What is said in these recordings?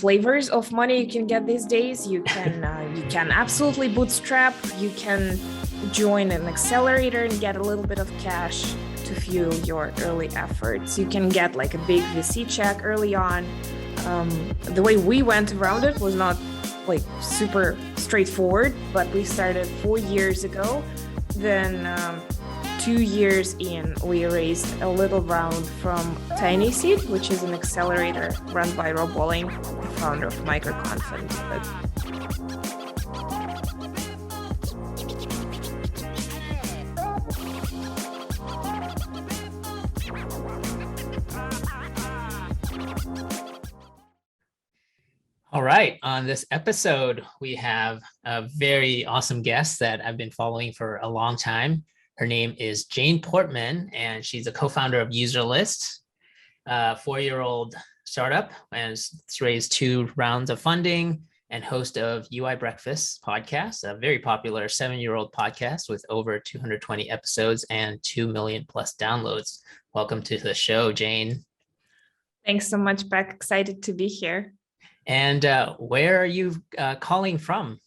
flavors of money you can get these days. You can absolutely bootstrap. You can join an accelerator and get a little bit of cash to fuel your early efforts. You can get like a big VC check early on. The way we went around it was not like super straightforward, but we started 4 years ago. Then 2 years in, we raised a little round from Tiny Seed, which is an accelerator run by Rob Walling, the founder of MicroConf. All right, on this episode, we have a very awesome guest that I've been following for a long time. Her name is Jane Portman, and she's a co-founder of Userlist, a 4-year-old startup, and it's raised 2 rounds of funding, and host of UI Breakfast podcast, a very popular 7-year-old podcast with over 220 episodes and 2 million plus downloads. Welcome to the show, Jane. Thanks so much, Beck. Excited to be here. And where are you calling from?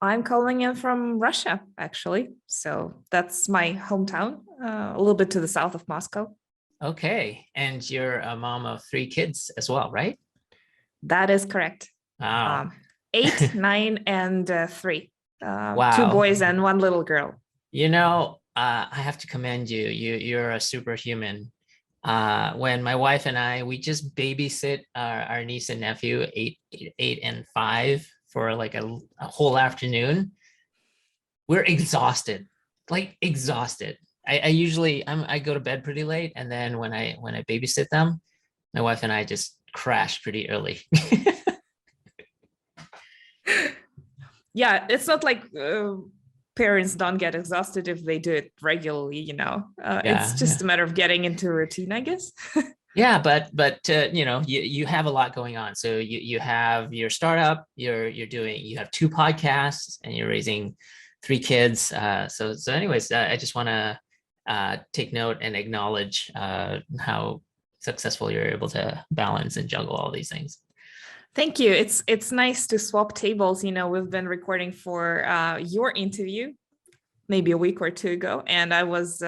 I'm calling in from Russia, actually. So that's my hometown, a little bit to the south of Moscow. Okay. And you're a mom of 3 kids as well, right? That is correct. Wow. 8, 9, and 3. Wow. 2 boys and 1 little girl. You know, I have to commend you. You're a superhuman. When my wife and we just babysit our niece and nephew, 8 and 5, for like a whole afternoon. We're exhausted, like exhausted. I go to bed pretty late, and then when I babysit them, my wife and I just crash pretty early. Yeah, it's not like parents don't get exhausted if they do it regularly, you know. It's just a matter of getting into a routine, I guess. Yeah, but you know, you have a lot going on. So you have your startup, you have 2 podcasts, and you're raising 3 kids. So anyways, I just want to take note and acknowledge how successful you're able to balance and juggle all these things. Thank you. It's nice to swap tables. You know, we've been recording for your interview maybe a week or 2 ago, and I was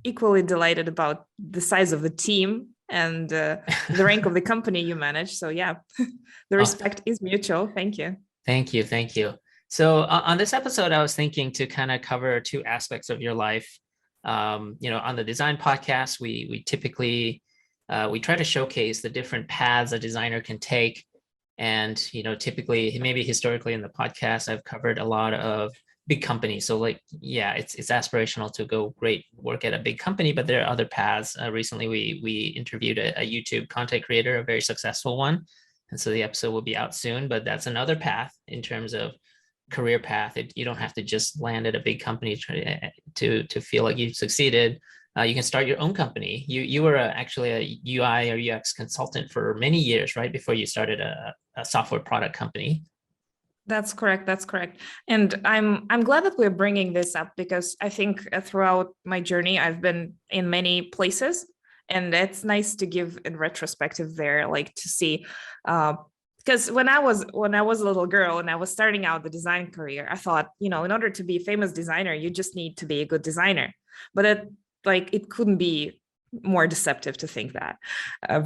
equally delighted about the size of the team and the rank of the company you manage. So yeah, the respect is mutual. Thank you. Thank you. So on this episode, I was thinking to kind of cover 2 aspects of your life. You know, on the design podcast, we typically we try to showcase the different paths a designer can take. And, you know, typically, maybe historically in the podcast, I've covered a lot of big companies. So like, yeah, it's aspirational to go work at a big company, but there are other paths. Recently, we interviewed a YouTube content creator, a very successful one. And so the episode will be out soon, but that's another path in terms of career path. You don't have to just land at a big company to feel like you've succeeded. You can start your own company. You were actually a UI or UX consultant for many years, right? Before you started a software product company. That's correct. And I'm glad that we're bringing this up, because I think throughout my journey, I've been in many places, and it's nice to give in retrospective there, like to see, because when I was a little girl and I was starting out the design career, I thought, you know, in order to be a famous designer, you just need to be a good designer. But it couldn't be more deceptive to think that.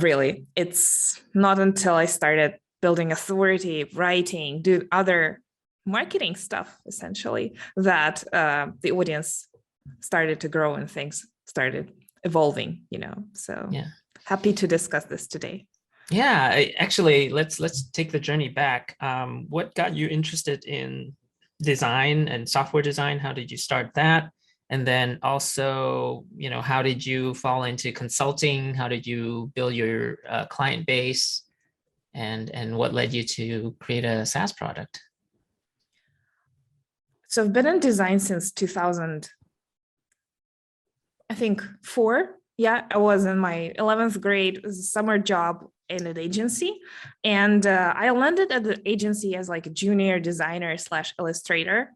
Really, it's not until I started building authority, writing, do other marketing stuff, essentially, that the audience started to grow and things started evolving, you know. So yeah, happy to discuss this today. Yeah, actually, let's take the journey back. What got you interested in design and software design? How did you start that? And then also, you know, how did you fall into consulting? How did you build your client base? And what led you to create a SaaS product? So I've been in design since 2000, I think 4. Yeah, I was in my 11th grade. It was a summer job in an agency. And I landed at the agency as like a junior designer / illustrator,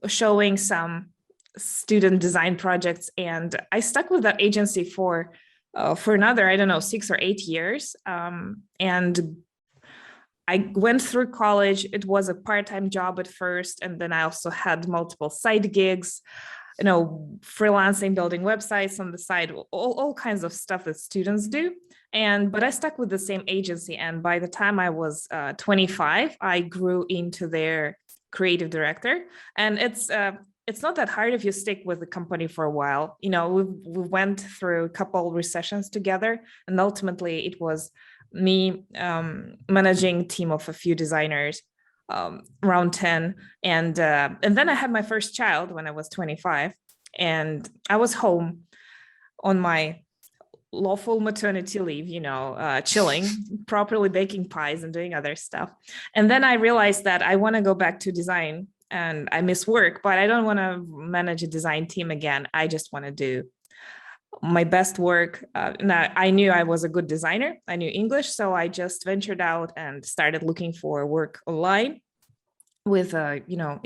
showing some student design projects. And I stuck with that agency for another, I don't know, 6 or 8 years. And I went through college. It was a part-time job at first, and then I also had multiple side gigs, freelancing, building websites on the side, all kinds of stuff that students do. But I stuck with the same agency. And by the time I was 25, I grew into their creative director. And it's not that hard if you stick with the company for a while. We went through a couple recessions together, and ultimately it was me managing a team of a few designers, around 10. And then I had my first child when I was 25, and I was home on my lawful maternity leave, chilling, properly baking pies and doing other stuff. And then I realized that I want to go back to design, and I miss work, but I don't want to manage a design team again. I just want to do my best work. Now, I knew I was a good designer. I knew English, so I just ventured out and started looking for work online with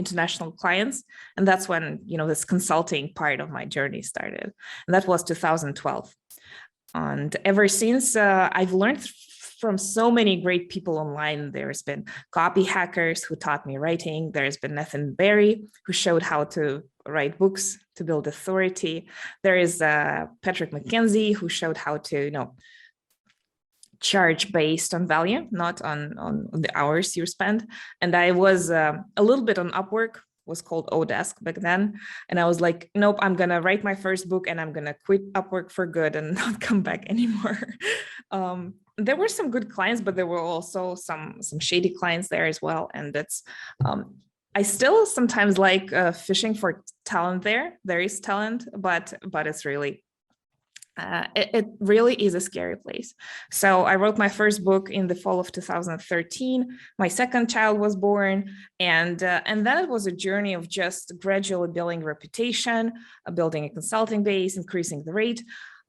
international clients. And that's when this consulting part of my journey started, and that was 2012. And ever since, I've learned from so many great people online. There's been copy hackers who taught me writing. There's been Nathan Barry, who showed how to write books to build authority. There is Patrick McKenzie, who showed how to charge based on value, not on the hours you spend. And I was a little bit on Upwork, was called Odesk back then. And I was like, nope, I'm going to write my first book and I'm going to quit Upwork for good and not come back anymore. There were some good clients, but there were also some shady clients there as well. And that's, I still sometimes like fishing for talent there. There is talent, but it's really, it really is a scary place. So I wrote my first book in the fall of 2013. My second child was born, and then it was a journey of just gradually building reputation, building a consulting base, increasing the rate.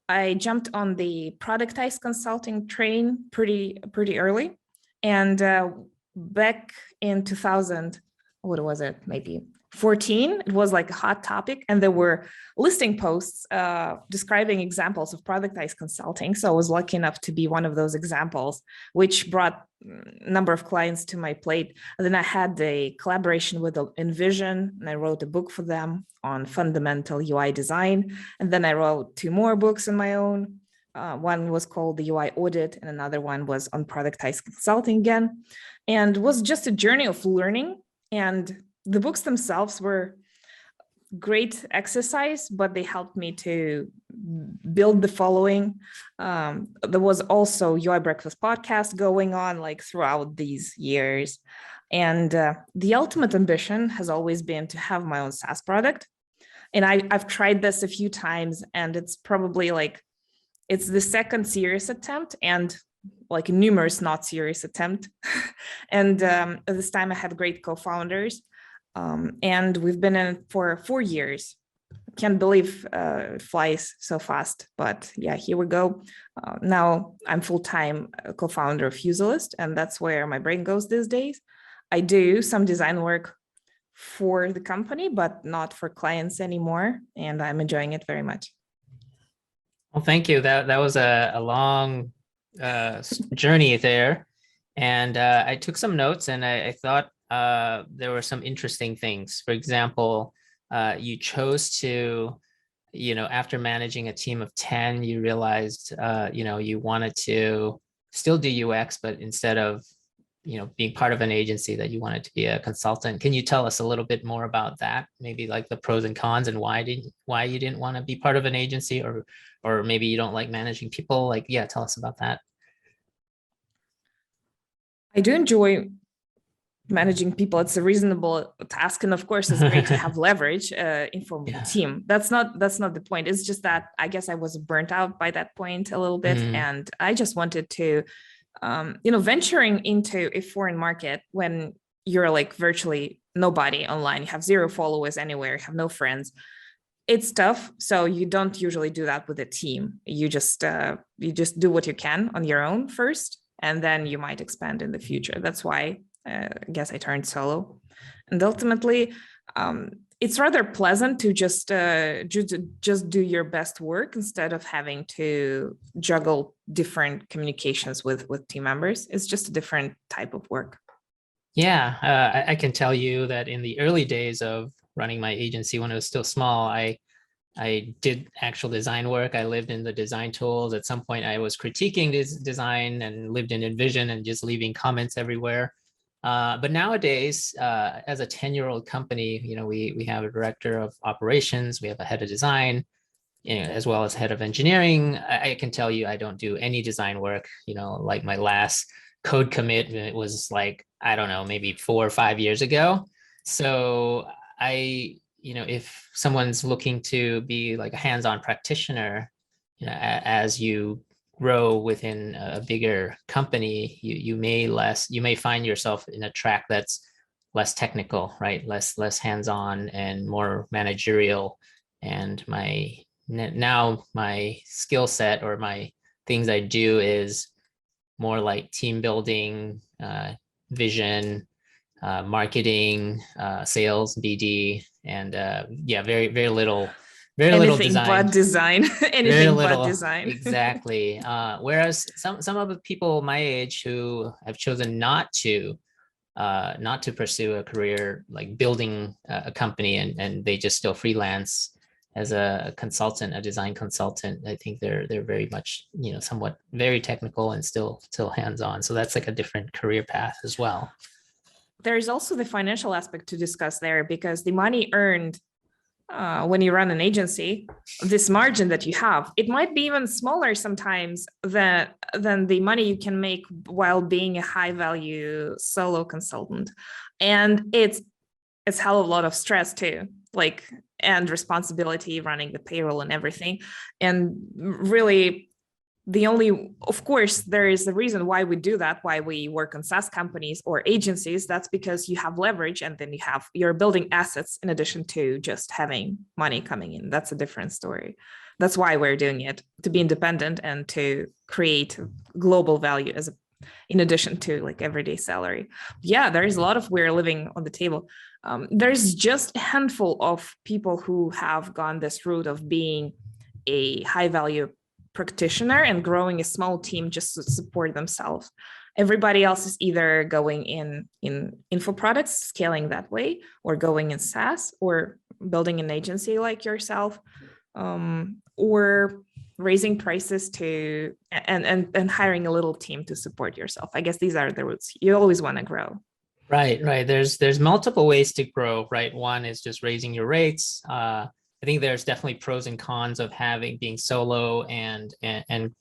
I jumped on the productized consulting train pretty early, and back in 2000, what was it? Maybe 14, it was like a hot topic, and there were listing posts describing examples of productized consulting. So I was lucky enough to be one of those examples, which brought a number of clients to my plate. And then I had the collaboration with Envision, and I wrote a book for them on fundamental UI design. And then I wrote 2 more books on my own. One was called the UI Audit, and another one was on productized consulting again. And it was just a journey of learning. And the books themselves were great exercise, but they helped me to build the following. There was also UI Breakfast podcast going on like throughout these years. And the ultimate ambition has always been to have my own SaaS product. And I've tried this a few times, and it's probably like, it's the second serious attempt and like numerous not serious attempt. And this time I had great co-founders. And we've been in it for 4 years. Can't believe it flies so fast, but yeah, here we go. Now I'm full-time co-founder of Userlist, and that's where my brain goes these days. I do some design work for the company, but not for clients anymore, and I'm enjoying it very much. Well, thank you. That was a long journey there, and I took some notes, and I thought there were some interesting things. For example, you chose to, after managing a team of 10, you realized, you wanted to still do UX, but instead of, being part of an agency, that you wanted to be a consultant. Can you tell us a little bit more about that? Maybe like the pros and cons, and why you didn't want to be part of an agency, or maybe you don't like managing people. Like, yeah, tell us about that. I do enjoy managing people. It's a reasonable task, and of course it's great to have leverage from the team. That's not the point. It's just that I guess I was burnt out by that point a little bit, and I just wanted to venturing into a foreign market when you're like virtually nobody online, you have 0 followers anywhere, you have no friends, it's tough. So you don't usually do that with a team. You just do what you can on your own first, and then you might expand in the future. That's why I guess I turned solo. And ultimately, it's rather pleasant to just do your best work instead of having to juggle different communications with team members. It's just a different type of work. Yeah, I can tell you that in the early days of running my agency when it was still small, I did actual design work. I lived in the design tools. At some point, I was critiquing this design and lived in InVision and just leaving comments everywhere. But nowadays, as a 10-year-old company, we have a director of operations, we have a head of design, as well as head of engineering. I can tell you, I don't do any design work. Like my last code commit was like, I don't know, maybe 4 or 5 years ago. So if someone's looking to be like a hands-on practitioner, as you grow within a bigger company, you may find yourself in a track that's less technical, right? Less hands-on and more managerial. And now my skill set or my things I do is more like team building, vision, marketing, sales, BD, and very, very little. Very little design. But design. Anything but design. Exactly. Whereas some of the people my age who have chosen not to pursue a career like building a company and they just still freelance as a consultant, a design consultant, I think they're very much, somewhat very technical and still hands-on. So that's like a different career path as well. There's also the financial aspect to discuss there, because the money earned when you run an agency, this margin that you have, it might be even smaller sometimes than the money you can make while being a high value solo consultant. And it's hell of a lot of stress too, and responsibility, running the payroll and everything. And really, of course, there is a reason why we do that, why we work on SaaS companies or agencies. That's because you have leverage, and then you're building assets in addition to just having money coming in. That's a different story. That's why we're doing it, to be independent and to create global value in addition to everyday salary. Yeah, there is a lot of we're living on the table. There's just a handful of people who have gone this route of being a high value practitioner and growing a small team just to support themselves. Everybody else is either going in info products, scaling that way, or going in SaaS, or building an agency like yourself, or raising prices and hiring a little team to support yourself. I guess these are the routes. You always want to grow. Right. There's multiple ways to grow, right? One is just raising your rates. I think there's definitely pros and cons of being solo and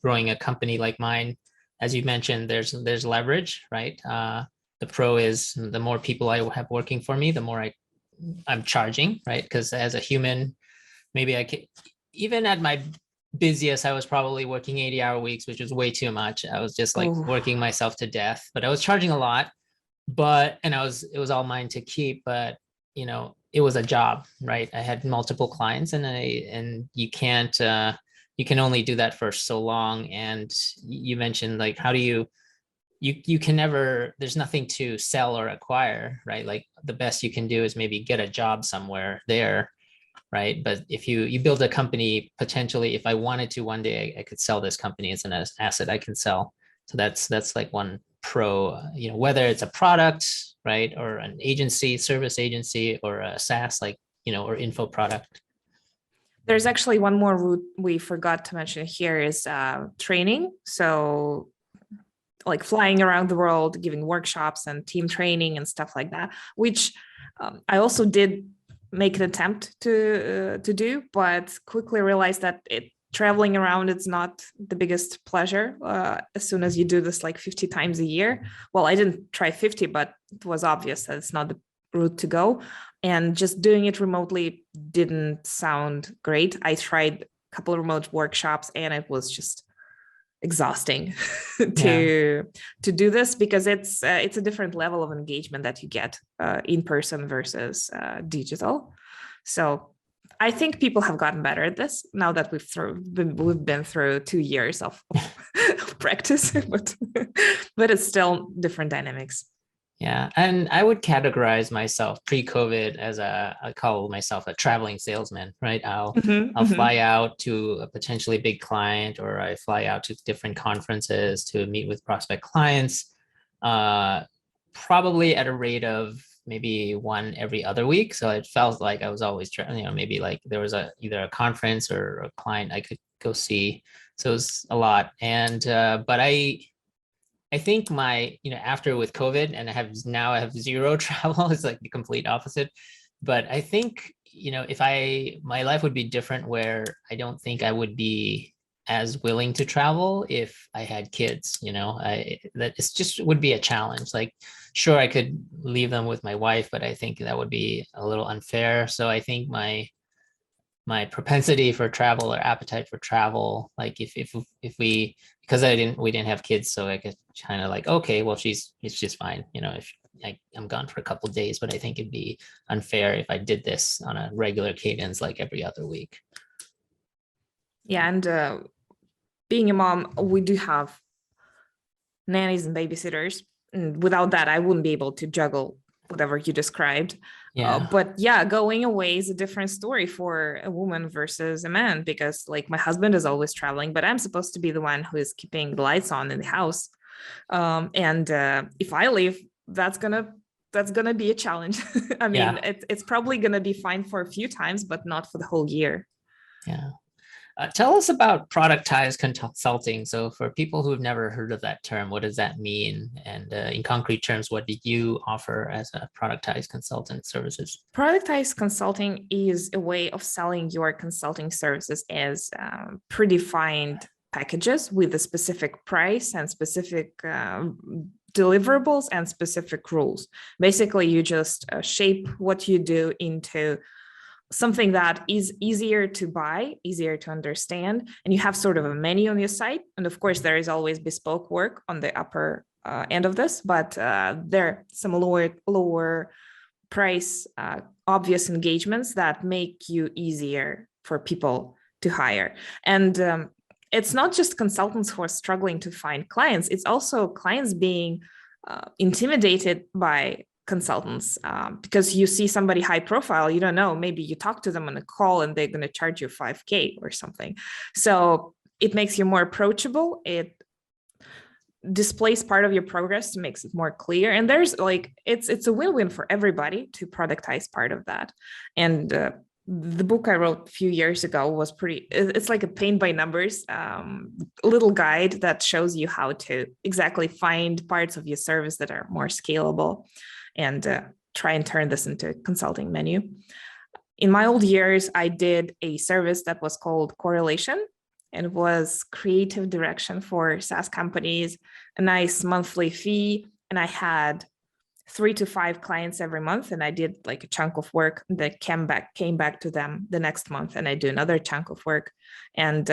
growing a company like mine. As you mentioned, there's leverage, right? The pro is the more people I have working for me, the more I'm charging, right? Because as a human, maybe I can, even at my busiest, I was probably working 80-hour weeks, which was way too much. I was just working myself to death, but I was charging a lot. It was all mine to keep, but it was a job, right? I had multiple clients, and you can't, you can only do that for so long. And you mentioned how do you can never, there's nothing to sell or acquire, right? The best you can do is maybe get a job somewhere there, right? But if you build a company, potentially, if I wanted to one day, I could sell this company as an asset I can sell. So that's one pro, whether it's a product, right, or an agency, service agency, or a SaaS, or info product. There's actually one more route we forgot to mention here is training. So flying around the world, giving workshops and team training and stuff like that, which I also did make an attempt to do, but quickly realized that traveling around, it's not the biggest pleasure as soon as you do this 50 times a year. Well, I didn't try 50, but it was obvious that it's not the route to go. And just doing it remotely didn't sound great. I tried a couple of remote workshops and it was just exhausting to do this, because it's a different level of engagement that you get in person versus digital. So I think people have gotten better at this now that we've been through 2 years of practice, but it's still different dynamics. Yeah, and I would categorize myself pre-COVID as I call myself a traveling salesman, right? I'll fly out to a potentially big client, or I fly out to different conferences to meet with prospect clients, uh, probably at a rate of maybe one every other week. So it felt like I was always trying, maybe like there was either a conference or a client I could go see. So it was a lot. And but I think after with COVID, and I have zero travel. It's like the complete opposite. But I think, if my life would be different, where I don't think I would be as willing to travel if I had kids. That it's just would be a challenge. Like, sure, I could leave them with my wife, but I think that would be a little unfair. So I think my propensity for travel, or appetite for travel, like if we, because we didn't have kids, so I could kind of like, okay, well, it's just fine, if I'm gone for a couple of days. But I think it'd be unfair if I did this on a regular cadence, like every other week. Yeah, and being a mom, we do have nannies and babysitters, and without that I wouldn't be able to juggle whatever you described. But yeah, going away is a different story for a woman versus a man, because like my husband is always traveling, but I'm supposed to be the one who is keeping the lights on in the house. And if I leave, that's gonna be a challenge. I mean, it's probably gonna be fine for a few times, but not for the whole year. Yeah. Tell us about productized consulting. So for people who have never heard of that term, what does that mean? And in concrete terms, what do you offer as a productized consultant services? Productized consulting is a way of selling your consulting services as predefined packages with a specific price and specific deliverables and specific rules. Basically, you just shape what you do into something that is easier to buy, easier to understand, and you have sort of a menu on your site. And of course, there is always bespoke work on the upper end of this, but there are some lower price, obvious engagements that make you easier for people to hire. And it's not just consultants who are struggling to find clients, it's also clients being intimidated by consultants, because you see somebody high profile, you don't know, maybe you talk to them on a call and they're going to charge you 5K or something. So it makes you more approachable. It displays part of your progress, makes it more clear. And there's like, it's a win-win for everybody to productize part of that. And the book I wrote a few years ago was it's like a paint by numbers little guide that shows you how to exactly find parts of your service that are more scalable, and try and turn this into a consulting menu. In my old years, I did a service that was called Correlation, and was creative direction for SaaS companies, a nice monthly fee. And I had 3 to 5 clients every month, and I did like a chunk of work that came back to them the next month, and I do another chunk of work, and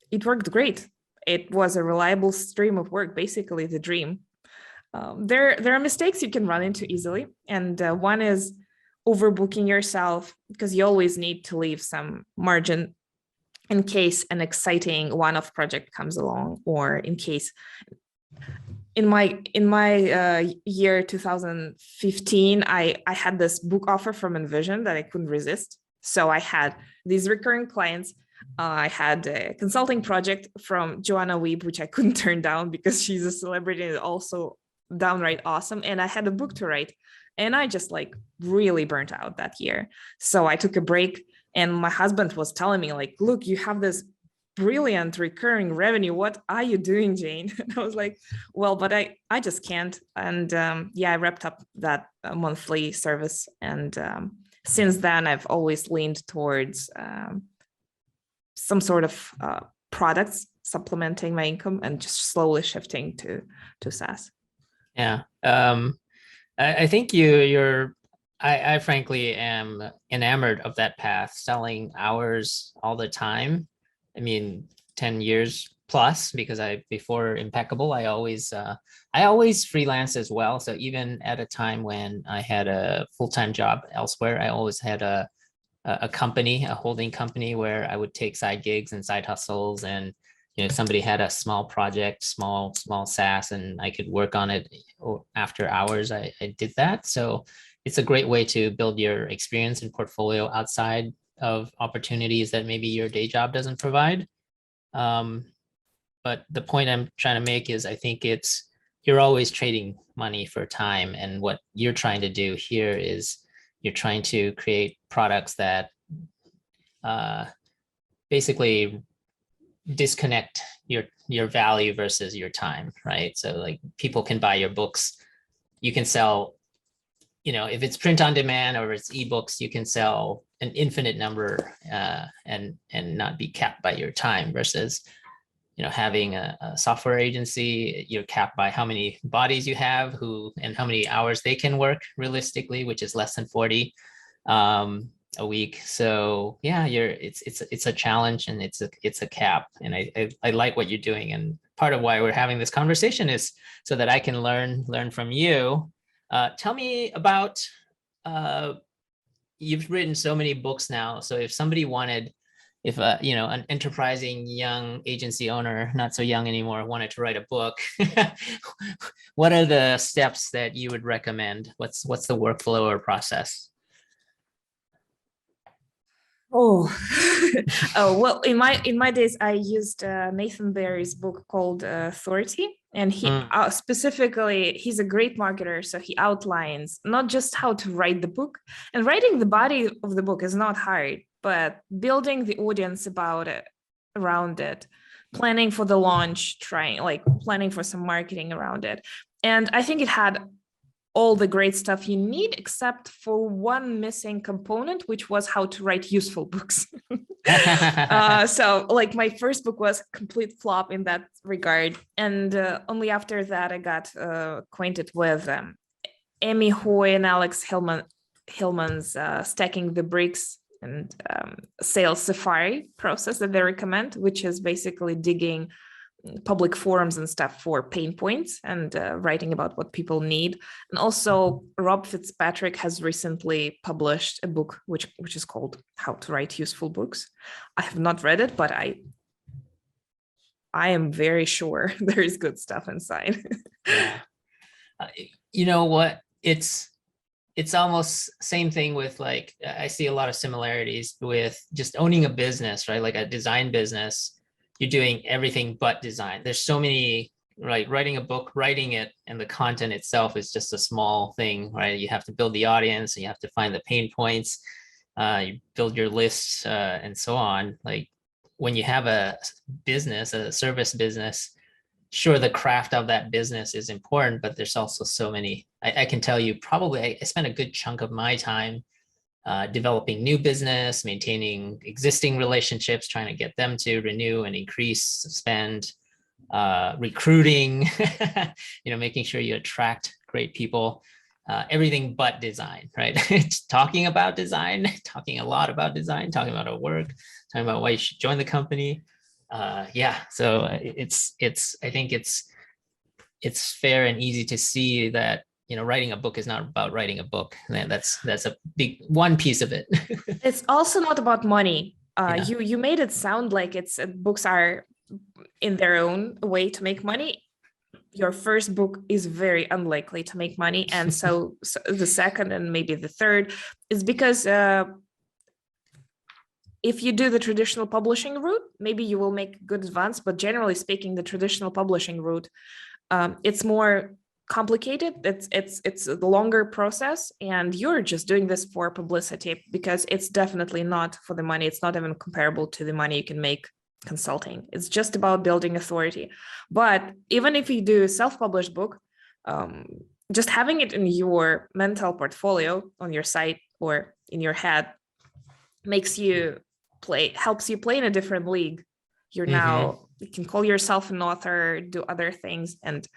it worked great. It was a reliable stream of work, basically the dream. There are mistakes you can run into easily, and one is overbooking yourself, because you always need to leave some margin in case an exciting one-off project comes along, or in case in my year 2015, I had this book offer from Envision that I couldn't resist. So I had these recurring clients. I had a consulting project from Joanna Weeb, which I couldn't turn down because she's a celebrity and also downright awesome. And I had a book to write, and I just like really burnt out that year. So I took a break, and my husband was telling me like, look, you have this brilliant recurring revenue. What are you doing, Jane? And I was like, well, but I just can't. And I wrapped up that monthly service. And since then, I've always leaned towards some sort of products supplementing my income, and just slowly shifting to SaaS. Yeah. I think I frankly am enamored of that path, selling hours all the time. I mean, 10 years plus, because before Impeccable, I always freelance as well. So even at a time when I had a full-time job elsewhere, I always had a company, a holding company, where I would take side gigs and side hustles and somebody had a small project, small SaaS, and I could work on it after hours, I did that. So it's a great way to build your experience and portfolio outside of opportunities that maybe your day job doesn't provide. But the point I'm trying to make is I think you're always trading money for time. And what you're trying to do here is you're trying to create products that basically disconnect your value versus your time, right? So like people can buy your books, you can sell, if it's print on demand or it's ebooks, you can sell an infinite number and not be capped by your time versus having a software agency, you're capped by how many bodies you have and how many hours they can work realistically, which is less than 40 a week. So yeah, it's a challenge and it's a cap. And I like what you're doing. And part of why we're having this conversation is so that I can learn from you. Tell me about, you've written so many books now. So if somebody wanted, an enterprising young agency owner, not so young anymore, wanted to write a book, what are the steps that you would recommend? What's the workflow or process? Oh, oh well, in my days, I used Nathan Barry's book called Authority, and he specifically, he's a great marketer, so he outlines not just how to write the book, and writing the body of the book is not hard, but building the audience around it, planning for the launch, planning for some marketing around it, and I think it had all the great stuff you need, except for one missing component, which was how to write useful books. So like my first book was a complete flop in that regard. And only after that, I got acquainted with Amy Hoy and Alex Hillman's Stacking the Bricks and Sales Safari process that they recommend, which is basically digging public forums and stuff for pain points and writing about what people need. And also Rob Fitzpatrick has recently published a book which is called How to Write Useful Books. I have not read it, but I am very sure there is good stuff inside. Yeah. You know what? It's almost same thing with like, I see a lot of similarities with just owning a business, right? Like a design business. You're doing everything but design. There's so many, right? Writing a book, writing it, and the content itself is just a small thing, right? You have to build the audience, and you have to find the pain points, you build your lists, and so on. Like when you have a business, a service business, sure, the craft of that business is important, but there's also so many. I can tell you, probably I spent a good chunk of my time developing new business, maintaining existing relationships, trying to get them to renew and increase spend, recruiting, making sure you attract great people, everything but design, right? Talking about design, talking a lot about design, talking about our work, talking about why you should join the company. Yeah, so I think it's fair and easy to see that writing a book is not about writing a book. And that's a big one piece of it. It's also not about money. Yeah. You made it sound like books are in their own way to make money. Your first book is very unlikely to make money, and so the second and maybe the third is because if you do the traditional publishing route, maybe you will make good advance. But generally speaking, the traditional publishing route, it's more complicated. It's a longer process, and you're just doing this for publicity because it's definitely not for the money. It's not even comparable to the money you can make consulting. It's just about building authority. But even if you do a self-published book, just having it in your mental portfolio on your site or in your head helps you play in a different league. You're now, you can call yourself an author, do other things. And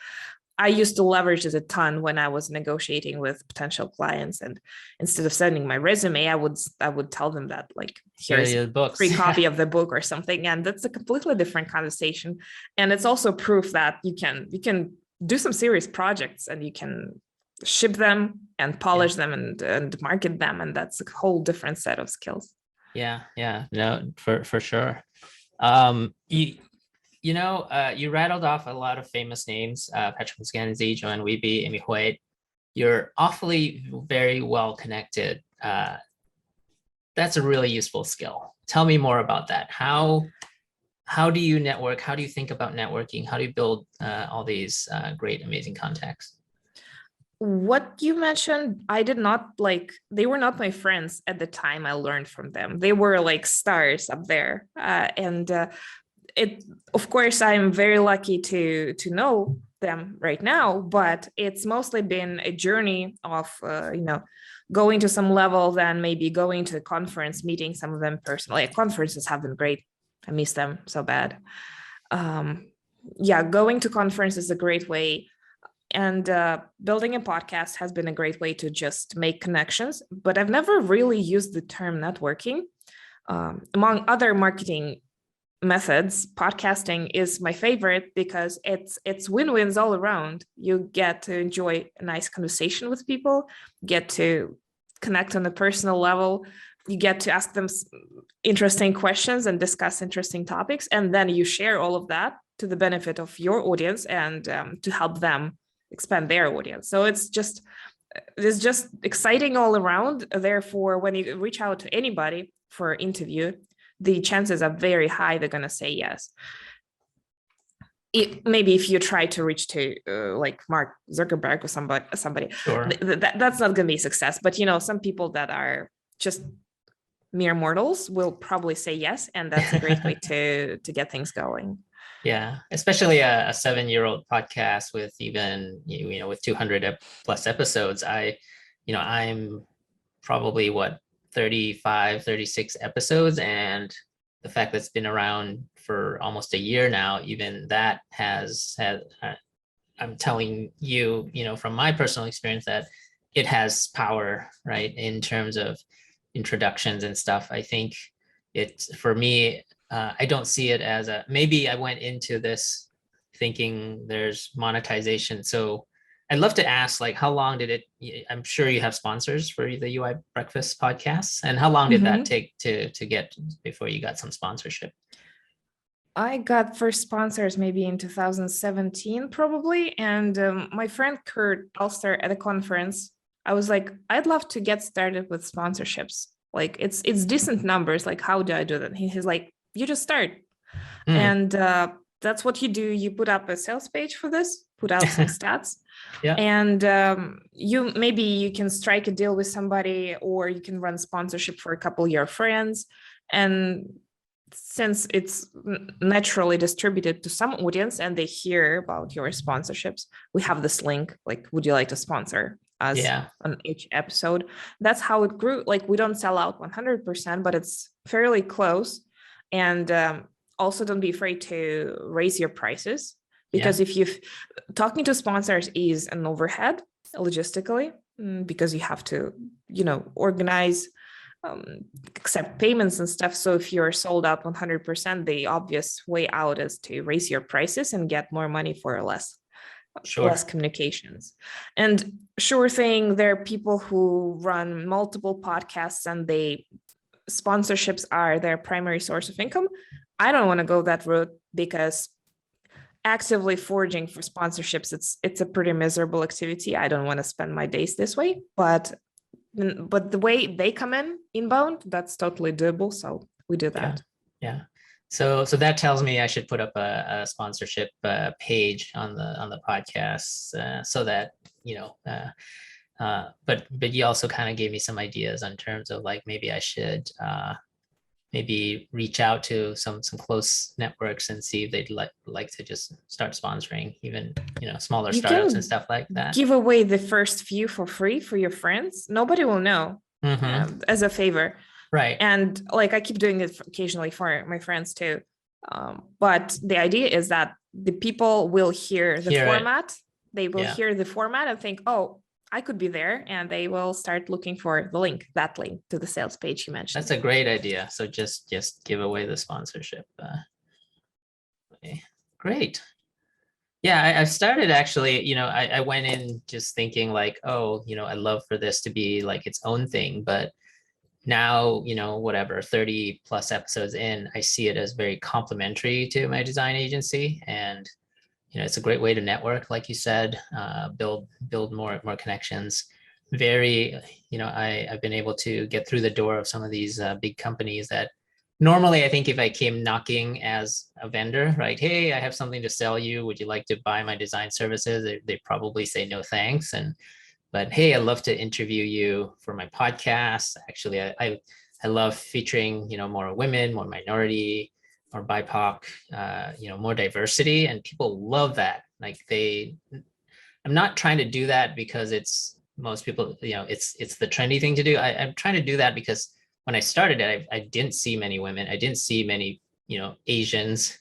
I used to leverage it a ton when I was negotiating with potential clients. And instead of sending my resume, I would tell them that, like, here's a free copy of the book or something. And that's a completely different conversation. And it's also proof that you can do some serious projects and you can ship them and polish them and market them. And that's a whole different set of skills. Yeah. No, for sure. You rattled off a lot of famous names, Patrick McKenzie, Joanne Wiebe, Amy Hoyt. You're awfully very well connected. That's a really useful skill. Tell me more about that. How do you network? How do you think about networking? How do you build all these great, amazing contacts? What you mentioned, I did not like, they were not my friends at the time I learned from them. They were like stars up there. And it, of course, I'm very lucky to know them right now, but it's mostly been a journey of, going to some level, then maybe going to a conference, meeting some of them personally. Conferences have been great. I miss them so bad. Yeah, going to conference is a great way. And building a podcast has been a great way to just make connections, but I've never really used the term networking. Among other marketing methods, podcasting is my favorite because it's win-wins all around. You get to enjoy a nice conversation with people, get to connect on a personal level, you get to ask them interesting questions and discuss interesting topics, and then you share all of that to the benefit of your audience and to help them expand their audience. So it's just exciting all around. Therefore, when you reach out to anybody for an interview, the chances are very high they're going to say yes. Maybe if you try to reach to like Mark Zuckerberg or somebody, Sure. That's not going to be a success. But some people that are just mere mortals will probably say yes, and that's a great way to get things going. Yeah, especially a 7-year-old podcast with even with 200 plus episodes. I'm probably 35, 36 episodes, and the fact that it's been around for almost a year now, even that has had. I'm telling you, from my personal experience, that it has power, right, in terms of introductions and stuff. I think for me. I don't see it as maybe I went into this thinking there's monetization. So I'd love to ask, like, how long did I'm sure you have sponsors for the UI Breakfast podcasts, and how long did that take to get before you got some sponsorship? I got first sponsors maybe in 2017, probably. And my friend Kurt Alster at a conference, I was like, I'd love to get started with sponsorships. Like it's decent numbers. Like, how do I do that? He's like, you just start. And that's what you do. You put up a sales page for this, put out some stats. Yeah. And you can strike a deal with somebody, or you can run sponsorship for a couple of your friends. And since it's naturally distributed to some audience and they hear about your sponsorships, we have this link, like, would you like to sponsor us on each episode? That's how it grew. Like, we don't sell out 100%, but it's fairly close. And also don't be afraid to raise your prices, because if you've talking to sponsors is an overhead logistically, because you have to, organize, accept payments and stuff. So if you're sold out 100%, the obvious way out is to raise your prices and get more money for less communications. And sure thing, there are people who run multiple podcasts and sponsorships are their primary source of income. I don't want to go that route, because actively forging for sponsorships, it's a pretty miserable activity. I don't want to spend my days this way, but the way they come inbound, that's totally doable. So we do that. Yeah. So that tells me I should put up a sponsorship page on the podcast, so that but you also kind of gave me some ideas in terms of, like, maybe I should maybe reach out to some close networks and see if they'd like to just start sponsoring even smaller startups and stuff like that. Give away the first few for free for your friends. Nobody will know, as a favor. Right. And like, I keep doing it occasionally for my friends too. But the idea is that the people will hear the format. They will hear the format and think, oh, I could be there, and they will start looking for that link to the sales page you mentioned. That's a great idea. So just give away the sponsorship. Okay. Great. Yeah, I've started actually, I went in just thinking like, oh, I'd love for this to be like its own thing, but now, whatever, 30 plus episodes in, I see it as very complementary to my design agency. And, it's a great way to network, like you said, build more connections. I've been able to get through the door of some of these big companies that normally, I think if I came knocking as a vendor, right? Hey, I have something to sell you. Would you like to buy my design services? They probably say no, thanks. But hey, I'd love to interview you for my podcast. Actually, I love featuring, more women, more minority, more BIPOC, more diversity, and people love that. Like I'm not trying to do that because it's most people, it's the trendy thing to do. I'm trying to do that because when I started it, I didn't see many women. I didn't see many, Asians,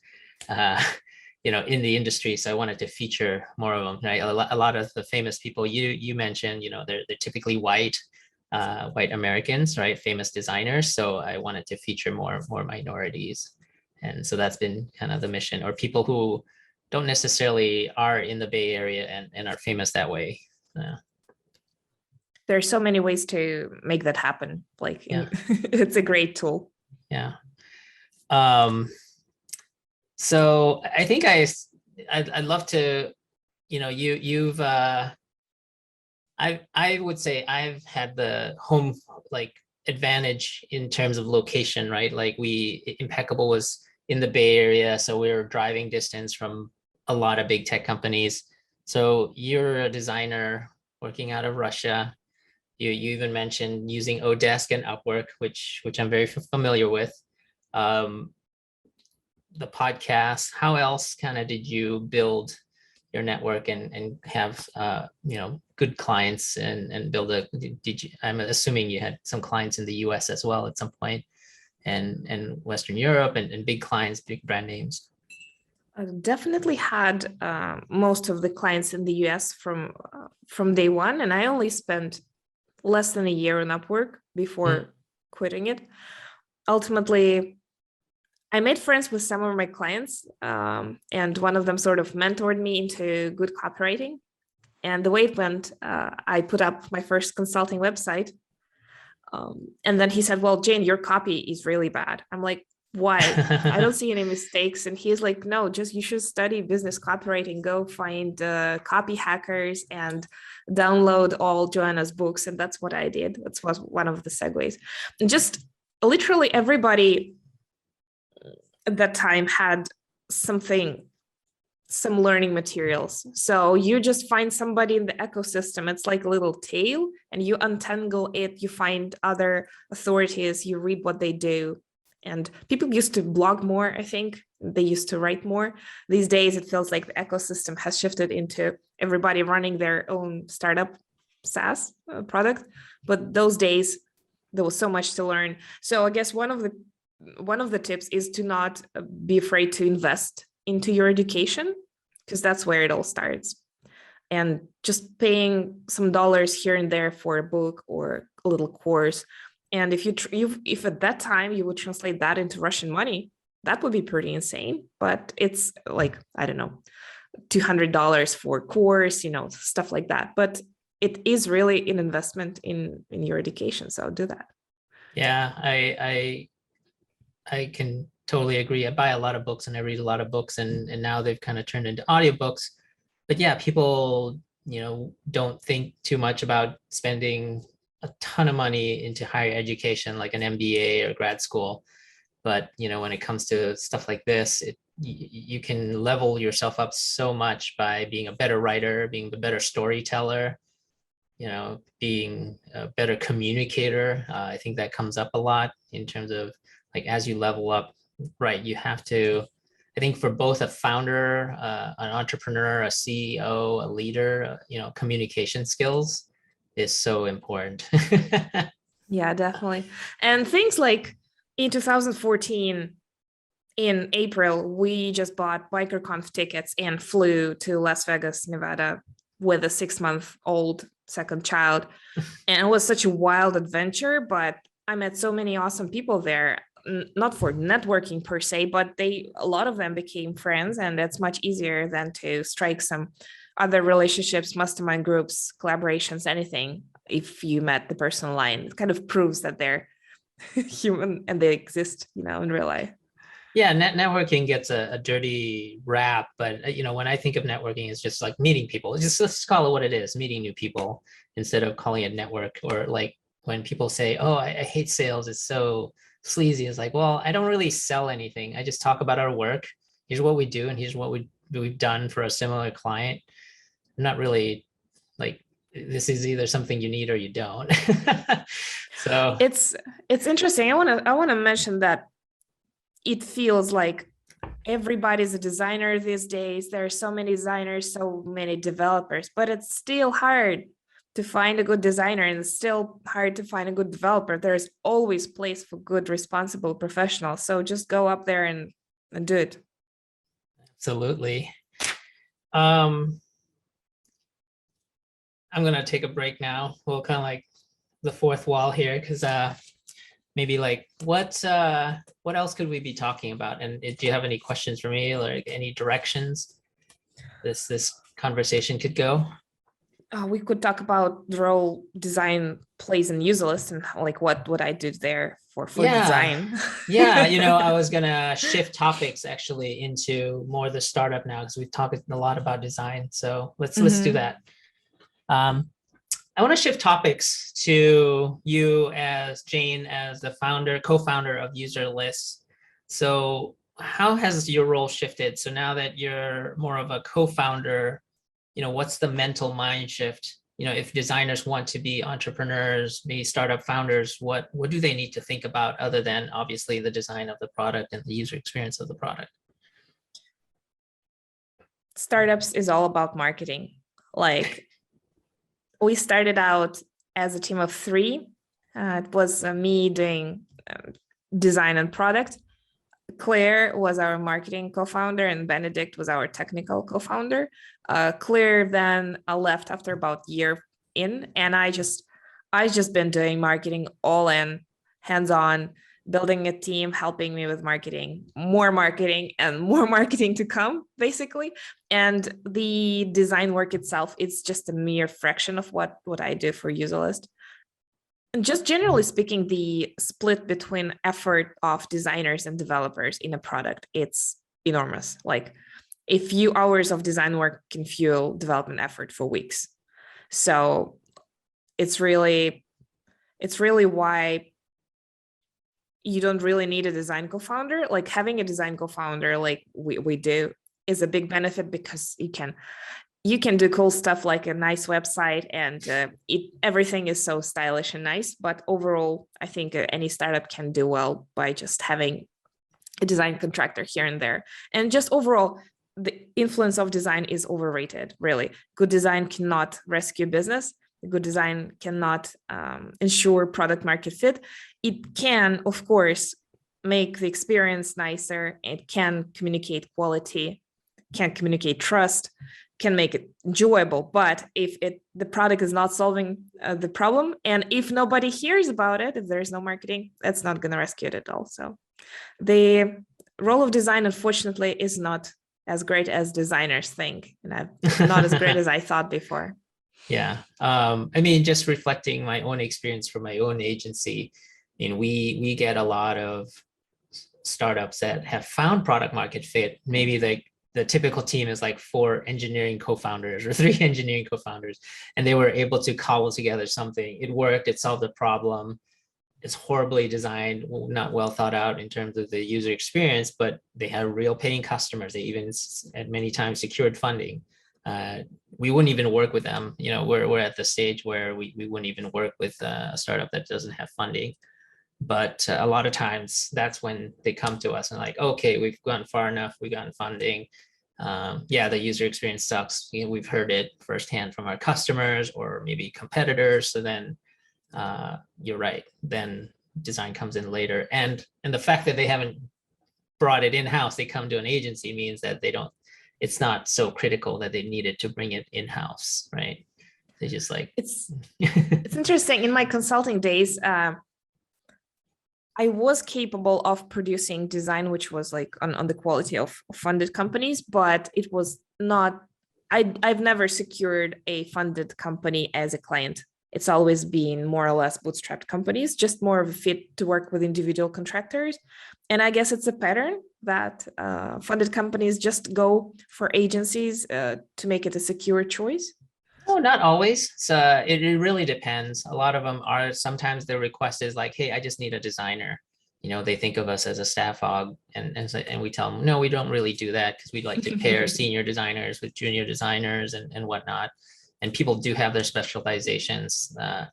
in the industry. So I wanted to feature more of them. Right? A lot of the famous people you mentioned, they're typically white Americans, right? Famous designers. So I wanted to feature more minorities, and so that's been kind of the mission. Or people who don't necessarily are in the Bay Area and are famous that way. There's so many ways to make that happen. Yeah. It's a great tool. Yeah. So I think I'd love to, you've I would say I've had the home advantage in terms of location, right? Like Impeccable was in the Bay Area, so we were driving distance from a lot of big tech companies. So you're a designer working out of Russia. You even mentioned using Odesk and Upwork, which I'm very familiar with. The podcast, how else kind of did you build your network and have good clients and build I'm assuming you had some clients in the US as well at some point, and Western Europe and big clients, big brand names. I definitely had most of the clients in the US from day one, and I only spent less than a year on Upwork before quitting it. Ultimately, I made friends with some of my clients, and one of them sort of mentored me into good copywriting. And the way it went, I put up my first consulting website. And then he said, well, Jane, your copy is really bad. I'm like, why? I don't see any mistakes. And he's like, no, you should study business copywriting, go find copy hackers and download all Joanna's books. And that's what I did. That was one of the segues. And just literally everybody at that time had some learning materials. So you just find somebody in the ecosystem. It's like a little tail, and you untangle it. You find other authorities, you read what they do. And people used to blog more, I think. They used to write more. These days, it feels like the ecosystem has shifted into everybody running their own startup SaaS product. But those days, there was so much to learn. So I guess one of the tips is to not be afraid to invest into your education, because that's where it all starts. And just paying some dollars here and there for a book or a little course. And if at that time you would translate that into Russian money, that would be pretty insane. But it's like, I don't know, $200 for a course, stuff like that. But it is really an investment in your education. So do that. Yeah, I can totally agree. I buy a lot of books and I read a lot of books, and now they've kind of turned into audiobooks. But yeah, people, don't think too much about spending a ton of money into higher education, like an MBA or grad school. But, when it comes to stuff like this, you can level yourself up so much by being a better writer, being a better storyteller, being a better communicator. I think that comes up a lot in terms of as you level up, right? You have to, I think for both a founder, an entrepreneur, a CEO, a leader, communication skills is so important. Yeah, definitely. And things like in 2014, in April, we just bought BikerConf tickets and flew to Las Vegas, Nevada with a 6-month-old second child. And it was such a wild adventure, but I met so many awesome people there, not for networking per se, but a lot of them became friends, and it's much easier than to strike some other relationships, mastermind groups, collaborations, anything. If you met the person online, it kind of proves that they're human and they exist, in real life. Yeah, networking gets a dirty rap, but when I think of networking, it's just like meeting people. Let's call it what it is, meeting new people instead of calling it network. Or like when people say, "Oh, I hate sales. It's so sleazy." It's like, well, I don't really sell anything. I just talk about our work. Here's what we do, and here's what we've done for a similar client. I'm not really like, this is either something you need or you don't. So It's interesting. I want to mention that it feels like everybody's a designer these days. There are so many designers, so many developers, but it's still hard to find a good designer, and it's still hard to find a good developer. There's always place for good, responsible professionals. So just go up there and do it. absolutely. I'm gonna take a break now. We'll kind of like the fourth wall here, because maybe like what else could we be talking about? And do you have any questions for me, or any directions this conversation could go? We could talk about the role design plays in Userlist and like what I did there for design. Yeah, I was gonna shift topics actually into more the startup now, because we've talked a lot about design. So let's do that. I want to shift topics to you, as Jane, as the co-founder of Userless. So how has your role shifted? So now that you're more of a co-founder, what's the mental mind shift? If designers want to be entrepreneurs, be startup founders, what do they need to think about, other than obviously the design of the product and the user experience of the product? Startups is all about marketing. Like, we started out as a team of 3. It was me doing design and product. Claire was our marketing co-founder, and Benedict was our technical co-founder. Claire then left after about a year in, and I just been doing marketing all in, hands-on, building a team, helping me with marketing, and more marketing to come, basically. And the design work itself, it's just a mere fraction of what I do for Userlist. And just generally speaking, the split between effort of designers and developers in a product, it's enormous. Like, a few hours of design work can fuel development effort for weeks. So it's really why you don't really need a design co-founder. Like, having a design co-founder like we do is a big benefit, because you can do cool stuff like a nice website, and everything is so stylish and nice. But overall, I think any startup can do well by just having a design contractor here and there. And just overall, the influence of design is overrated, really. Good design cannot rescue business. Good design cannot ensure product market fit. It can, of course, make the experience nicer. It can communicate quality, can communicate trust, can make it enjoyable. But if the product is not solving the problem, and if nobody hears about it, if there's no marketing, that's not going to rescue it at all. So the role of design, unfortunately, is not as great as designers think, and not as great as I thought before. Yeah. I mean, just reflecting my own experience from my own agency, we get a lot of startups that have found product market fit. Maybe the typical team is like 4 engineering co-founders or 3 engineering co-founders, and they were able to cobble together something. It worked, it solved the problem. It's horribly designed, not well thought out in terms of the user experience, but they had real paying customers. They even at many times secured funding. We wouldn't even work with them. We're at the stage where we wouldn't even work with a startup that doesn't have funding. But a lot of times that's when they come to us and like, okay, we've gone far enough, we've gotten funding. Yeah, the user experience sucks. We've heard it firsthand from our customers or maybe competitors. So then you're right. Then design comes in later. And the fact that they haven't brought it in-house, they come to an agency, means that it's not so critical that they needed to bring it in-house, right? They just like it's interesting. In my consulting days, I was capable of producing design which was like on the quality of funded companies, but it was not. I've never secured a funded company as a client. it's always been more or less bootstrapped companies, just more of a fit to work with individual contractors. And I guess it's a pattern that funded companies just go for agencies to make it a secure choice. No, not always. So it really depends. A lot of them are, sometimes their request is like, hey, I just need a designer. They think of us as a staff aug, and we tell them, no, we don't really do that, because we'd like to pair senior designers with junior designers and whatnot. And people do have their specializations. A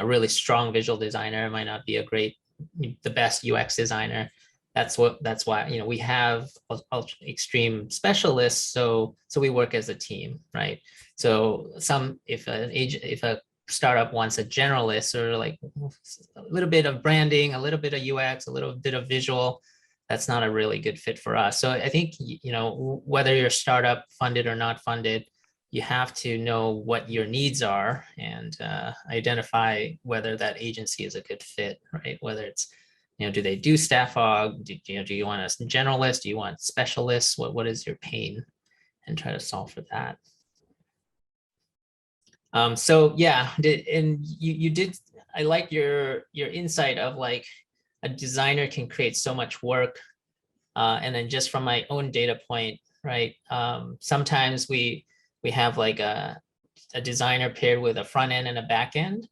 really strong visual designer might not be the best UX designer. That's why we have extreme specialists. So we work as a team, right? So if a startup wants a generalist, or like a little bit of branding, a little bit of UX, a little bit of visual, that's not a really good fit for us. So I think, whether you're startup funded or not funded, you have to know what your needs are and identify whether that agency is a good fit, right? Whether it's, do they do staff aug? Do you want a generalist? Do you want specialists? What is your pain? And try to solve for that. So yeah, and you did, I like your insight of like a designer can create so much work. And then just from my own data point, right? Sometimes we have like a designer paired with a front end and a back end.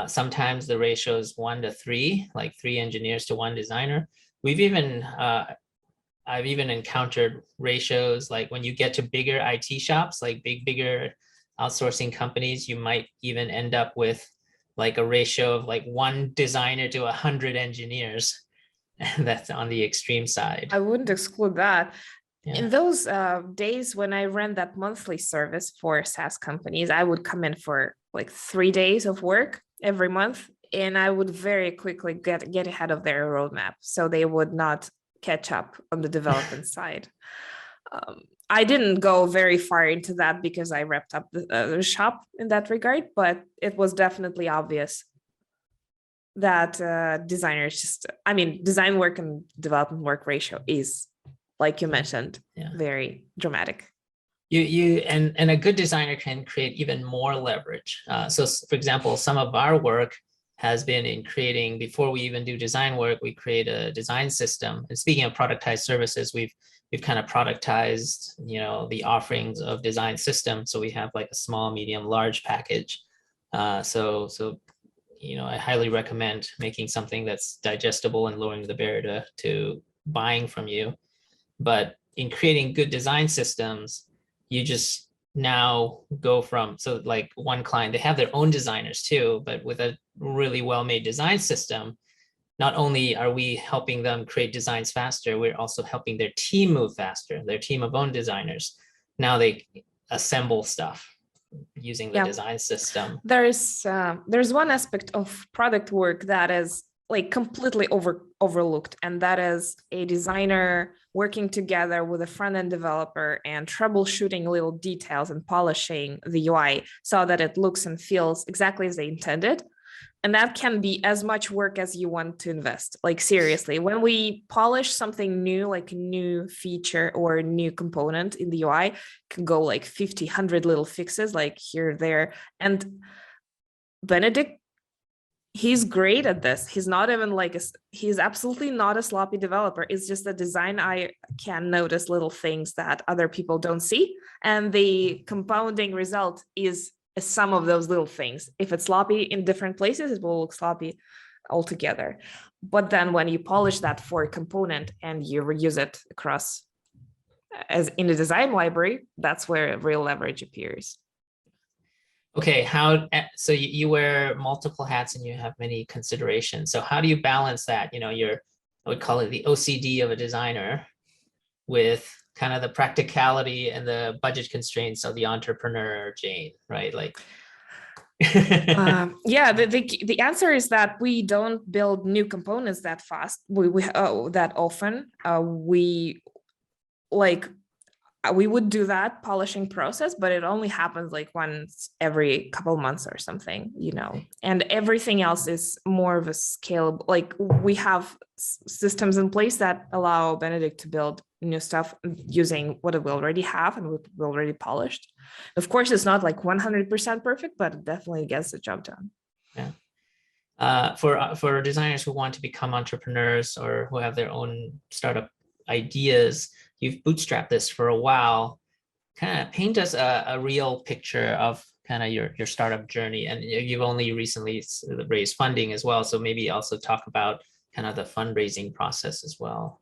Sometimes the ratio is 1 to 3, like 3 engineers to 1 designer. I've even encountered ratios like when you get to bigger IT shops, like bigger outsourcing companies, you might even end up with like a ratio of like 1 designer to 100 engineers. And that's on the extreme side. I wouldn't exclude that. Yeah. In those days when I ran that monthly service for SaaS companies, I would come in for like 3 days of work every month, and I would very quickly get ahead of their roadmap, so they would not catch up on the development side. I didn't go very far into that because I wrapped up the shop in that regard, but it was definitely obvious that design work and development work ratio is, like you mentioned, very dramatic. And a good designer can create even more leverage. So for example, some of our work has been in creating, before we even do design work, we create a design system. And speaking of productized services, we've kind of productized, the offerings of design systems. So we have like a small, medium, large package. So I highly recommend making something that's digestible and lowering the barrier to buying from you. But in creating good design systems, you just now go from, so like one client, they have their own designers too, but with a really well-made design system, not only are we helping them create designs faster, we're also helping their team move faster, their team of own designers. Now they assemble stuff using the design system. There's one aspect of product work that is like completely overlooked, and that is a designer working together with a front-end developer and troubleshooting little details and polishing the UI so that it looks and feels exactly as they intended. And that can be as much work as you want to invest. Like seriously, when we polish something new, like a new feature or a new component in the UI, can go like 50, 100 little fixes, like here, there. And Benedict, he's great at this. He's not even he's absolutely not a sloppy developer. It's just a design eye can notice little things that other people don't see. And the compounding result is a sum of those little things. If it's sloppy in different places, it will look sloppy altogether. But then when you polish that for a component and you reuse it across as in the design library, that's where real leverage appears. Okay, so you wear multiple hats and you have many considerations. So how do you balance that? I would call it the OCD of a designer with kind of the practicality and the budget constraints of the entrepreneur, Jane, right? Like, the answer is that we don't build new components that fast. That often. We would do that polishing process, but it only happens like once every couple months or something, and everything else is more of a scalable, like we have systems in place that allow Benedict to build new stuff using what we already have and what we already polished. Of course, it's not like 100% perfect, but it definitely gets the job done. For designers who want to become entrepreneurs or who have their own startup ideas, you've bootstrapped this for a while. Kind of paint us a real picture of kind of your startup journey. And you've only recently raised funding as well. So maybe also talk about kind of the fundraising process as well.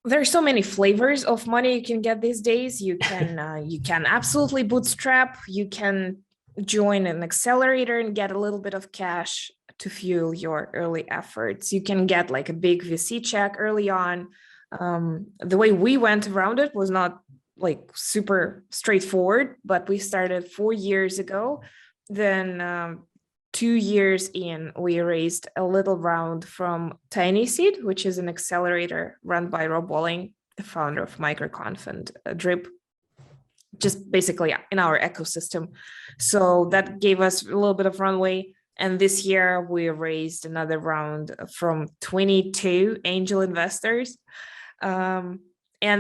There's so many flavors of money you can get these days. You can absolutely bootstrap. You can join an accelerator and get a little bit of cash to fuel your early efforts. You can get like a big VC check early on. The way we went around it was not like super straightforward, but we started 4 years ago. Then 2 years in, we raised a little round from Tiny Seed, which is an accelerator run by Rob Walling, the founder of MicroConf and Drip, just basically in our ecosystem. So that gave us a little bit of runway. And this year we raised another round from 22 angel investors. And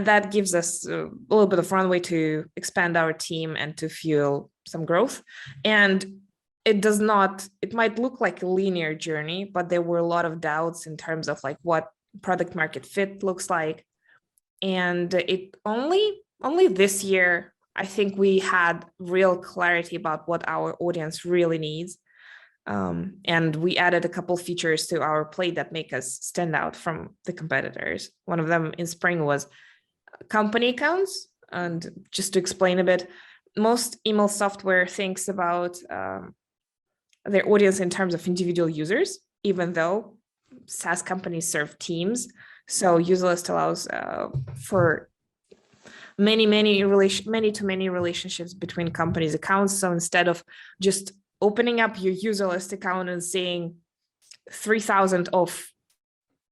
that gives us a little bit of runway to expand our team and to fuel some growth. And it might look like a linear journey, but there were a lot of doubts in terms of like what product market fit looks like. And it only this year, I think we had real clarity about what our audience really needs. And we added a couple features to our plate that make us stand out from the competitors. One of them in spring was company accounts. And just to explain a bit, most email software thinks about their audience in terms of individual users, even though SaaS companies serve teams. So Userlist allows for many to many relationships between companies' accounts. So instead of just opening up your Userlist account and seeing 3,000 of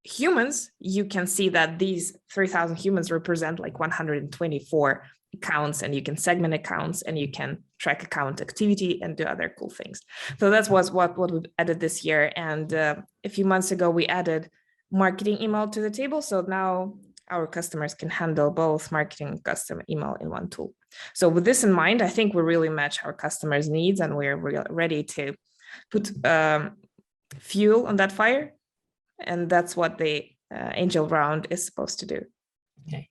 humans, you can see that these 3,000 humans represent like 124 accounts, and you can segment accounts and you can track account activity and do other cool things. So that was what we've added this year. And a few months ago, we added marketing email to the table. So now our customers can handle both marketing and custom email in one tool. So with this in mind, I think we really match our customers' needs, and we're ready to put fuel on that fire. And that's what the angel round is supposed to do. Okay.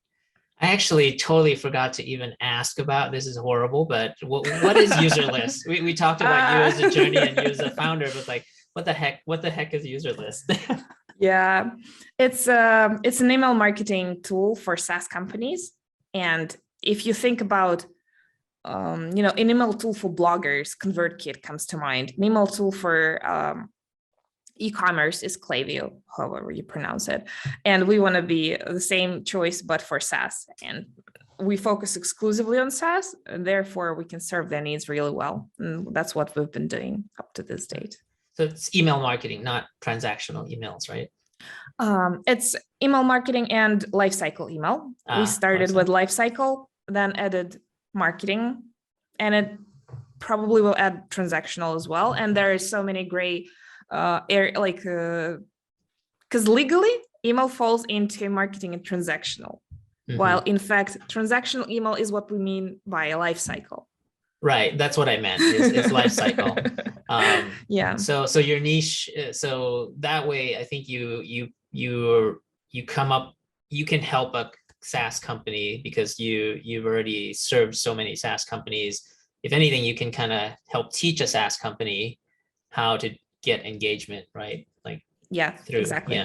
I actually totally forgot to even ask about, this is horrible, but what is Userless? We talked about you as a journey and you as a founder, but like, what the heck is Userless? Yeah, it's an email marketing tool for SaaS companies. And if you think about, an email tool for bloggers, ConvertKit comes to mind. An email tool for e-commerce is Klaviyo, however you pronounce it. And we want to be the same choice, but for SaaS. And we focus exclusively on SaaS, and therefore we can serve their needs really well. And that's what we've been doing up to this date. So it's email marketing, not transactional emails, right? It's email marketing and lifecycle email. We started with lifecycle, then added marketing, and it probably will add transactional as well. And there is so many gray because legally email falls into marketing and transactional, while in fact transactional email is what we mean by a life cycle. Right, that's what I meant. It's life cycle. Yeah. So your niche. So that way, I think you can help a SaaS company because you've already served so many SaaS companies. If anything, you can kind of help teach a SaaS company how to get engagement, right? Like, yeah, exactly.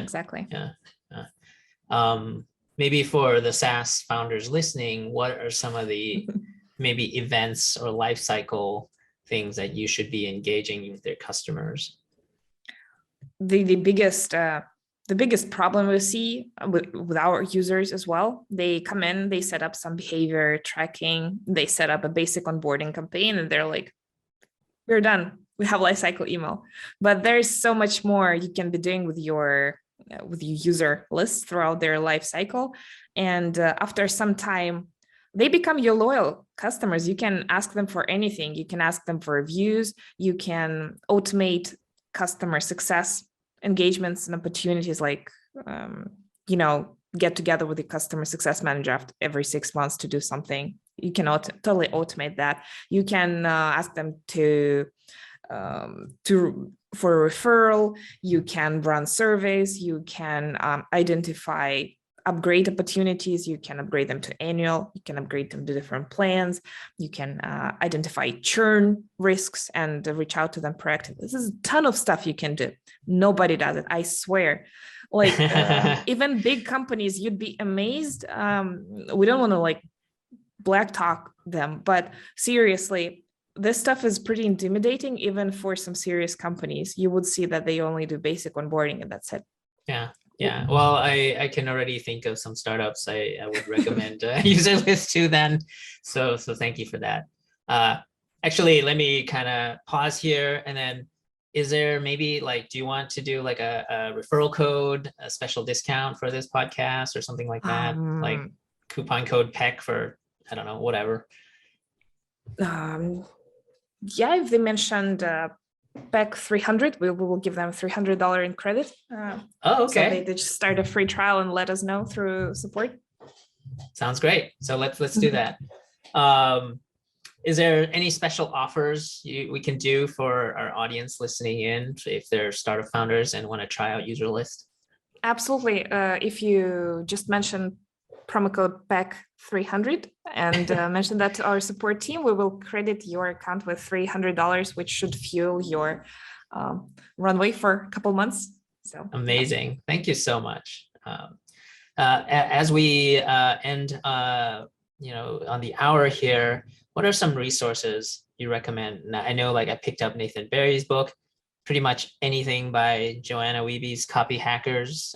Maybe for the SaaS founders listening, what are some of the maybe events or life cycle things that you should be engaging with their customers? The biggest problem we see with our users as well, they come in, they set up some behavior tracking, they set up a basic onboarding campaign, and they're like, we're done. We have lifecycle email. But there's so much more you can be doing with your user list throughout their life cycle. And after some time, they become your loyal customers. You can ask them for anything. You can ask them for reviews. You can automate customer success engagements and opportunities, like, get together with the customer success manager after every 6 months to do something. You can totally automate that. You can ask them to for referral. You can run surveys. You can identify upgrade opportunities. You can upgrade them to annual. You can upgrade them to different plans. You can identify churn risks and reach out to them proactively. This is a ton of stuff you can do. Nobody does it, I swear. Like even big companies, you'd be amazed. We don't want to like black talk them, but seriously, this stuff is pretty intimidating even for some serious companies. You would see that they only do basic onboarding and that's it. Yeah. Well, I can already think of some startups I would recommend Userlist to then. So thank you for that. Actually, let me kind of pause here, and then is there maybe like, do you want to do like a referral code, a special discount for this podcast or something like that? Like coupon code PEC for, I don't know, whatever. Yeah, if they mentioned PEC 300, we will give them $300 in credit. Oh, okay. So they just start a free trial and let us know through support. Sounds great. So let's do that. Is there any special offers we can do for our audience listening in if they're startup founders and want to try out Userlist? Absolutely. If you just mention promo code PEC 300 and mention that to our support team, we will credit your account with $300, which should fuel your runway for a couple months. So amazing. Yeah. Thank you so much. As we end, on the hour here, what are some resources you recommend? Now, I know, like, I picked up Nathan Barry's book, pretty much anything by Joanna Weeby's Copy Hackers.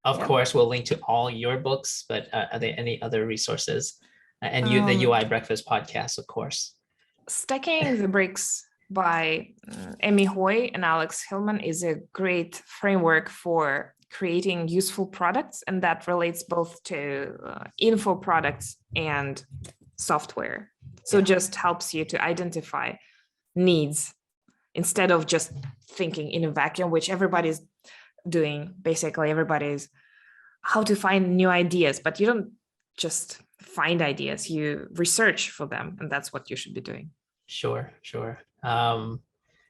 Of course, we'll link to all your books, but are there any other resources? And the UI Breakfast podcast, of course. Stacking the Bricks by Amy Hoy and Alex Hillman is a great framework for creating useful products, and that relates both to info products and software. So just helps you to identify needs instead of just thinking in a vacuum, which everybody's doing. Basically, everybody's how to find new ideas, but you don't just find ideas, you research for them, and that's what you should be doing. Sure. I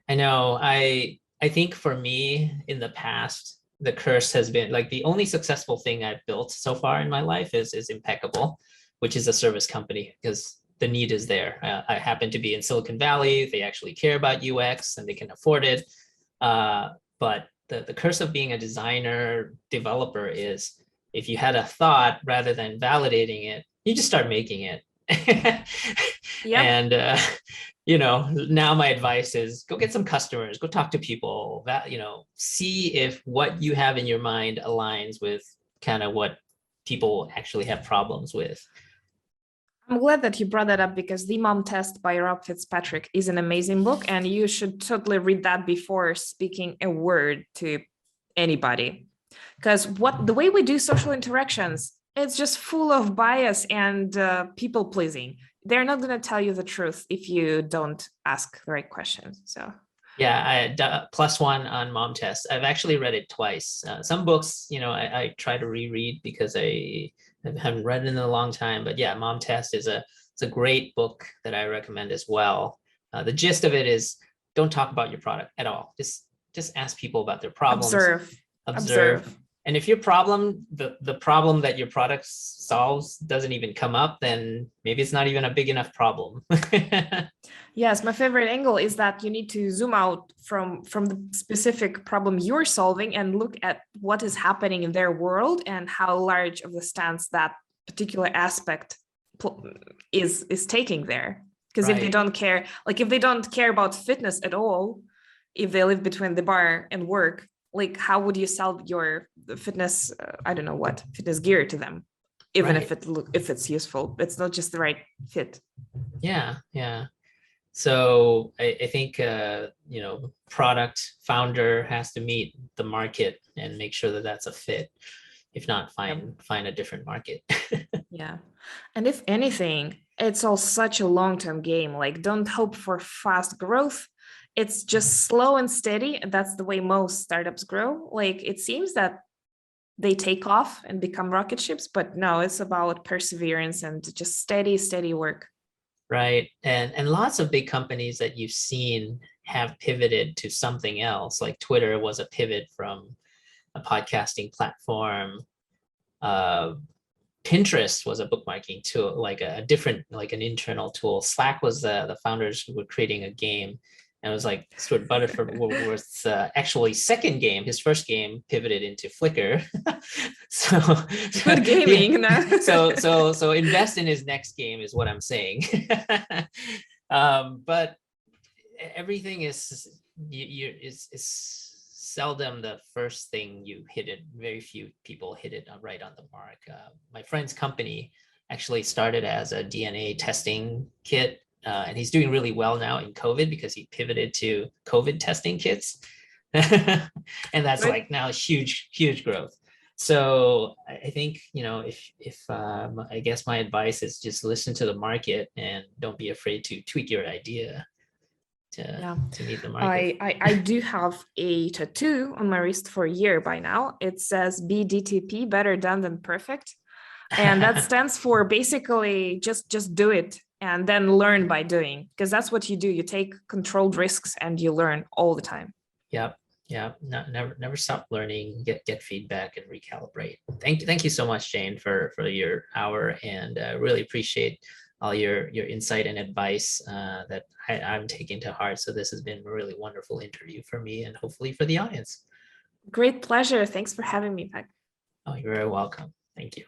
know, I think for me in the past, the curse has been like the only successful thing I've built so far in my life is Impeccable, which is a service company, because the need is there. I happen to be in Silicon Valley. They actually care about UX and they can afford it. But the curse of being a designer developer is if you had a thought, rather than validating it, you just start making it. And now my advice is go get some customers, go talk to people, that see if what you have in your mind aligns with kind of what people actually have problems with. I'm glad that you brought that up, because The Mom Test by Rob Fitzpatrick is an amazing book, and you should totally read that before speaking a word to anybody. Because the way we do social interactions, it's just full of bias and people pleasing. They're not going to tell you the truth if you don't ask the right questions. So yeah, I +1 on Mom Test. I've actually read it twice. Some books, I try to reread because I haven't read it in a long time. But yeah, Mom Test is it's a great book that I recommend as well. The gist of it is don't talk about your product at all. Just ask people about their problems. Observe. And if your problem, the problem that your product solves doesn't even come up, then maybe it's not even a big enough problem. Yes, my favorite angle is that you need to zoom out from the specific problem you're solving and look at what is happening in their world and how large of the stance that particular aspect is taking there. Because if they don't care, like if they don't care about fitness at all, if they live between the bar and work, like how would you sell your fitness, fitness gear to them, even if it's useful? It's not just the right fit. Yeah. So I think product founder has to meet the market and make sure that that's a fit. If not, find a different market. Yeah, and if anything, it's all such a long-term game. Like, don't hope for fast growth. It's just slow and steady. And that's the way most startups grow. Like, it seems that they take off and become rocket ships, but no, it's about perseverance and just steady work. Right. And lots of big companies that you've seen have pivoted to something else. Like Twitter was a pivot from a podcasting platform. Pinterest was a bookmarking tool, like a different, like an internal tool. Slack was the founders who were creating a game. And it was like Stuart Butterworth's actually second game. His first game pivoted into Flickr. so Good gaming. so invest in his next game is what I'm saying. But everything is seldom the first thing you hit it. Very few people hit it right on the mark. My friend's company actually started as a DNA testing kit. And he's doing really well now in COVID because he pivoted to COVID testing kits. And that's like now huge growth. So I think, if I guess my advice is just listen to the market and don't be afraid to tweak your idea to meet the market. I do have a tattoo on my wrist for a year by now. It says BDTP, better done than perfect. And that stands for basically just do it and then learn by doing, because that's what you do. You take controlled risks and you learn all the time. Yep. Never stop learning, get feedback and recalibrate. Thank you so much, Jane, for your hour, and really appreciate all your insight and advice that I'm taking to heart. So this has been a really wonderful interview for me and hopefully for the audience. Great pleasure. Thanks for having me, Peg. Oh, you're very welcome. Thank you.